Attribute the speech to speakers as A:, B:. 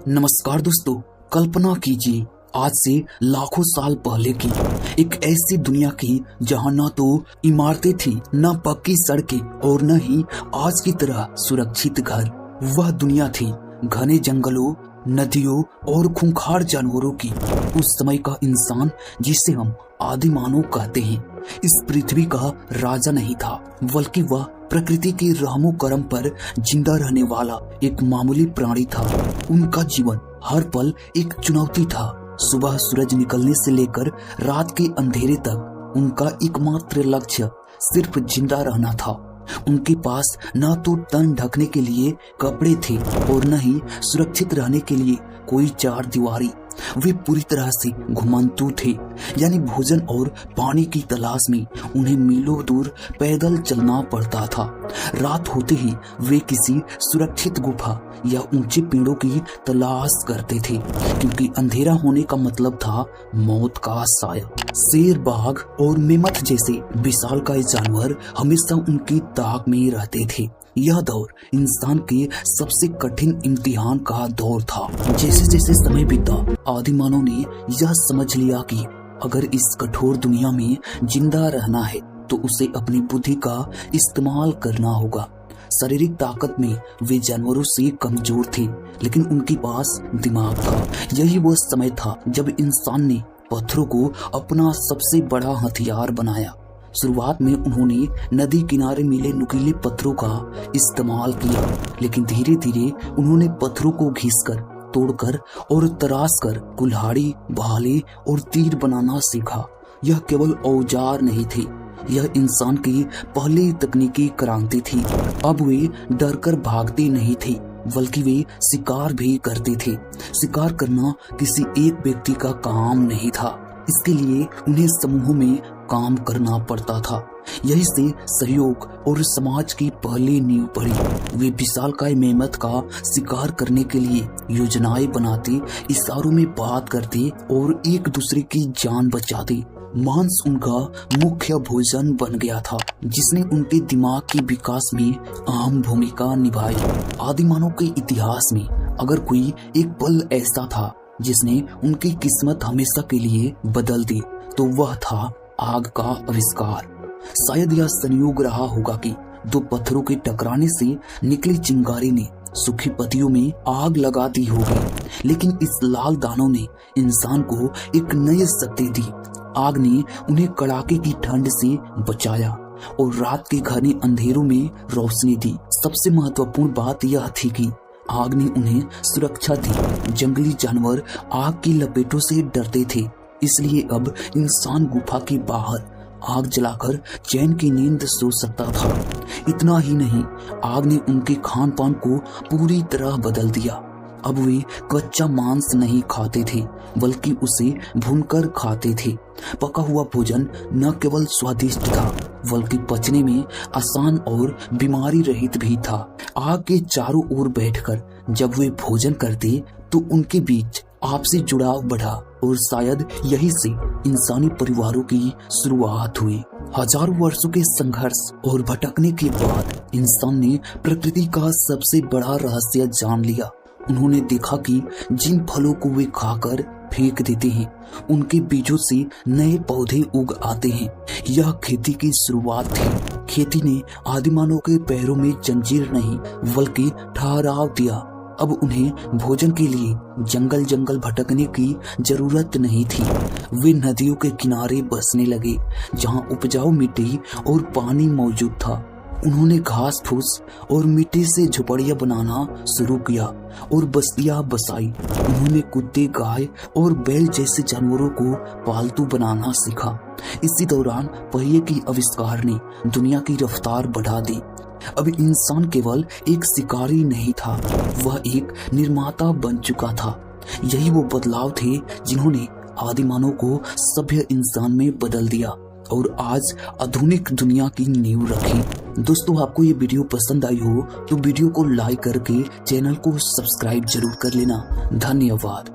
A: नमस्कार दोस्तों, कल्पना कीजिए आज से लाखों साल पहले की एक ऐसी दुनिया की जहां न तो इमारतें थी, न पक्की सड़कें और न ही आज की तरह सुरक्षित घर। वह दुनिया थी घने जंगलों, नदियों और खूंखार जानवरों की। उस समय का इंसान, जिसे हम आदि मानव कहते हैं, इस पृथ्वी का राजा नहीं था, बल्कि वह प्रकृति के रहमो करम पर जिंदा रहने वाला एक मामूली प्राणी था। उनका जीवन हर पल एक चुनौती था। सुबह सूरज निकलने से लेकर रात के अंधेरे तक उनका एकमात्र लक्ष्य सिर्फ जिंदा रहना था। उनके पास न तो तन ढकने के लिए कपड़े थे और न ही सुरक्षित रहने के लिए कोई चार दीवारी। वे पूरी तरह से घुमंतू थे, यानी भोजन और पानी की तलाश में उन्हें मीलों दूर पैदल चलना पड़ता था। रात होते ही वे किसी सुरक्षित गुफा या ऊंचे पेड़ों की तलाश करते थे, क्योंकि अंधेरा होने का मतलब था मौत का साया। शेर, बाघ और मेमथ जैसे विशालकाय जानवर हमेशा उनकी ताक में रहते थे। यह दौर इंसान के सबसे कठिन इम्तिहान का दौर था। जैसे जैसे समय बीता, आदि मानव ने यह समझ लिया कि अगर इस कठोर दुनिया में जिंदा रहना है तो उसे अपनी बुद्धि का इस्तेमाल करना होगा। शारीरिक ताकत में वे जानवरों से कमजोर थे, लेकिन उनके पास दिमाग था। यही वो समय था जब इंसान ने पत्थरों को अपना सबसे बड़ा हथियार बनाया। शुरुआत में उन्होंने नदी किनारे मिले नुकीले पत्थरों का इस्तेमाल किया, लेकिन धीरे धीरे उन्होंने पत्थरों को घिसकर, तोड़कर और तराशकर कुल्हाड़ी, भाले और तीर बनाना सीखा। यह केवल औजार नहीं थे, यह इंसान की पहली तकनीकी क्रांति थी। अब वे डरकर भागते नहीं थे, बल्कि वे शिकार भी करते थे। शिकार करना किसी एक व्यक्ति का काम नहीं था, इसके लिए उन्हें समूहों में काम करना पड़ता था। यही से सहयोग और समाज की पहली नींव पड़ी। वे विशालकाय मेमथ का शिकार करने के लिए योजनाएं बनाते, इशारों में बात करते और एक दूसरे की जान बचाते। मांस उनका मुख्य भोजन बन गया था, जिसने उनके दिमाग के विकास में अहम भूमिका निभाई। आदि मानव के इतिहास में अगर कोई एक पल ऐसा था जिसने उनकी किस्मत हमेशा के लिए बदल दी, तो वह था आग का आविष्कार। शायद यह संयोग रहा होगा कि दो पत्थरों के टकराने से निकली चिंगारी ने सूखी पत्तियों में आग लगा दी होगी, लेकिन इस लाल दानों ने इंसान को एक नई शक्ति दी। आग ने उन्हें कड़ाके की ठंड से बचाया और रात के घने अंधेरों में रोशनी दी। सबसे महत्वपूर्ण बात यह थी कि आग ने उन्हें सुरक्षा दी। जंगली जानवर आग की लपेटों से डरते थे, इसलिए अब इंसान गुफा के बाहर आग जलाकर चैन की नींद सो सकता था। इतना ही नहीं, आग ने उनके खान पान को पूरी तरह बदल दिया। अब वे कच्चा मांस नहीं खाते थे, बल्कि उसे भूनकर खाते थे। पका हुआ भोजन न केवल स्वादिष्ट था, बल्कि पचने में आसान और बीमारी रहित भी था। आग के चारों ओर बैठकर जब वे भोजन करते तो उनके बीच आपसी जुड़ाव बढ़ा और शायद यही से इंसानी परिवारों की शुरुआत हुई। हजारों वर्षों के संघर्ष और भटकने के बाद इंसान ने प्रकृति का सबसे बड़ा रहस्य जान लिया। उन्होंने देखा कि जिन फलों को वे खाकर फेंक देते हैं, उनके बीजों से नए पौधे उग आते हैं। यह खेती की शुरुआत थी। खेती ने आदिमानव के पैरों में जंजीर नहीं, बल्कि ठहराव दिया। अब उन्हें भोजन के लिए जंगल जंगल भटकने की जरूरत नहीं थी। वे नदियों के किनारे बसने लगे, जहां उपजाऊ मिट्टी और पानी मौजूद था। उन्होंने घास फूस और मिट्टी से झोपड़ियां बनाना शुरू किया और बस्तियां बसाई। उन्होंने कुत्ते, गाय और बैल जैसे जानवरों को पालतू बनाना सीखा। इसी दौरान पहिए की आविष्कार ने दुनिया की रफ्तार बढ़ा दी। अब इंसान केवल एक शिकारी नहीं था, वह एक निर्माता बन चुका था। यही वो बदलाव थे जिन्होंने आदि मानव को सभ्य इंसान में बदल दिया और आज आधुनिक दुनिया की नींव रखी। दोस्तों, आपको ये वीडियो पसंद आई हो तो वीडियो को लाइक करके चैनल को सब्सक्राइब जरूर कर लेना। धन्यवाद।